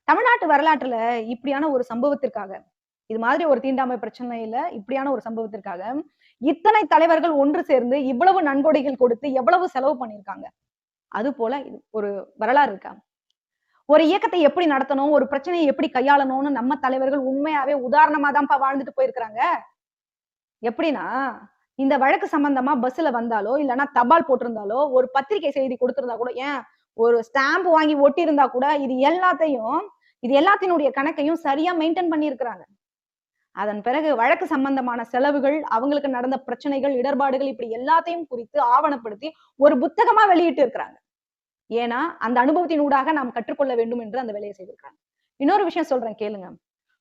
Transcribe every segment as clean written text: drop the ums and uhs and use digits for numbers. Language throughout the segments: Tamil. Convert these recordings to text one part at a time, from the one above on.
தமிழ்நாட்டு வரலாற்றுல இப்படியான ஒரு சம்பவத்திற்காக, இது மாதிரி ஒரு தீண்டாமை பிரச்சனையில இப்படியான ஒரு சம்பவத்திற்காக, இத்தனை தலைவர்கள் ஒன்று சேர்ந்து இவ்வளவு நன்கொடைகள் கொடுத்து எவ்வளவு செலவு பண்ணியிருக்காங்க. அதுபோல ஒரு வரலாறு இருக்கா? ஒரு இயக்கத்தை எப்படி நடத்தணும், ஒரு பிரச்சனையை எப்படி கையாளணும்னு நம்ம தலைவர்கள் உண்மையாவே உதாரணமா தான்ப்பா வாழ்ந்துட்டு போயிருக்கிறாங்க. எப்படின்னா, இந்த வழக்கு சம்பந்தமா பஸ்ல வந்தாலோ, இல்லன்னா தபால் போட்டிருந்தாலோ, ஒரு பத்திரிகை செய்தி குடுத்திருந்தா கூட, ஏன் ஒரு ஸ்டாம்ப் வாங்கி ஒட்டியிருந்தா கூட, இது எல்லாத்தினுடைய கணக்கையும் சரியா மெயின்டெயின் பண்ணியிருக்கிறாங்க. அதன் பிறகு வழக்கு சம்பந்தமான செலவுகள், அவங்களுக்கு நடந்த பிரச்சனைகள், இடர்பாடுகள் இப்படி எல்லாத்தையும் குறித்து ஆவணப்படுத்தி ஒரு புத்தகமா வெளியிட்டு இருக்கிறாங்க. ஏன்னா, அந்த அனுபவத்தின் ஊடாக நாம் கற்றுக்கொள்ள வேண்டும் என்று அந்த வேலையை செய்திருக்காங்க. இன்னொரு விஷயம் சொல்றேன் கேளுங்க.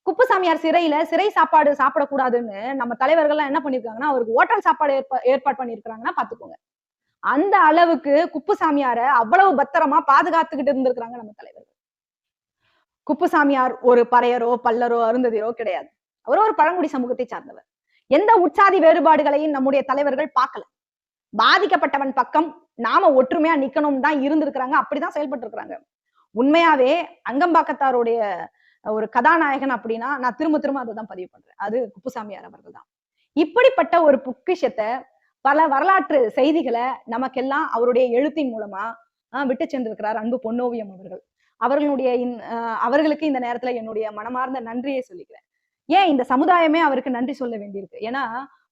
குப்புசாமியார் சிறையில சிறை சாப்பாடு சாப்பிடக்கூடாதுன்னு நம்ம தலைவர்கள்லாம் என்ன பண்ணிருக்காங்கன்னா, அவருக்கு ஹோட்டல் சாப்பாடு ஏற்பாடு பண்ணியிருக்கிறாங்கன்னா பாத்துக்கோங்க. அந்த அளவுக்கு குப்புசாமியார அவ்வளவு பத்திரமா பாதுகாத்துக்கிட்டு இருந்திருக்கிறாங்க நம்ம தலைவர்கள். குப்புசாமியார் ஒரு பறையரோ, பல்லரோ, அருந்ததியரோ கிடையாது. அவர் ஒரு பழங்குடி சமூகத்தை சார்ந்தவர். எந்த உற்சாதி வேறுபாடுகளையும் நம்முடைய தலைவர்கள் பார்க்கல. பாதிக்கப்பட்டவன் பக்கம் நாம ஒற்றுமையா நிக்கணும் தான் இருந்திருக்கிறாங்க. அப்படிதான் செயல்பட்டு இருக்கிறாங்க. உண்மையாவே அங்கம்பாக்கத்தாருடைய ஒரு கதாநாயகன் அப்படின்னா, நான் திரும்ப திரும்ப அததான் பதிவு பண்றேன். அது குப்புசாமியார் அவர்கள் தான். இப்படிப்பட்ட ஒரு பொக்கிஷத்தை பல வரலாற்று செய்திகளை நமக்கெல்லாம் அவருடைய எழுத்தின் மூலமா விட்டு சென்றிருக்கிறார் அன்பு பொன்னோவியம் அவர்கள். அவர்களுடைய அவர்களுக்கு இந்த நேரத்துல என்னுடைய மனமார்ந்த நன்றியை சொல்லிக்கிறேன். ஏன் இந்த சமுதாயமே அவருக்கு நன்றி சொல்ல வேண்டியிருக்கு. ஏன்னா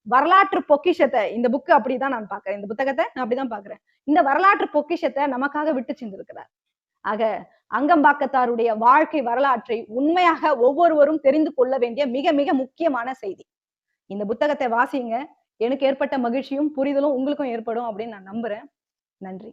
வரலாற்று பொக்கிஷத்தை இந்த புக்கு அப்படிதான் நான் பாக்குறேன். இந்த புத்தகத்தை நான் அப்படிதான் பாக்குறேன். இந்த வரலாற்று பொக்கிஷத்தை நமக்காக விட்டு சென்றிருக்கிறார். ஆக அங்கம்பாக்கத்தாருடைய வாழ்க்கை வரலாற்றை உண்மையாக ஒவ்வொருவரும் தெரிந்து கொள்ள வேண்டிய மிக மிக முக்கியமான செய்தி. இந்த புத்தகத்தை வாசிங்க. எனக்கு ஏற்பட்ட மகிழ்ச்சியும் புரிதலும் உங்களுக்கும் ஏற்படும் அப்படின்னு நான் நம்புறேன். நன்றி.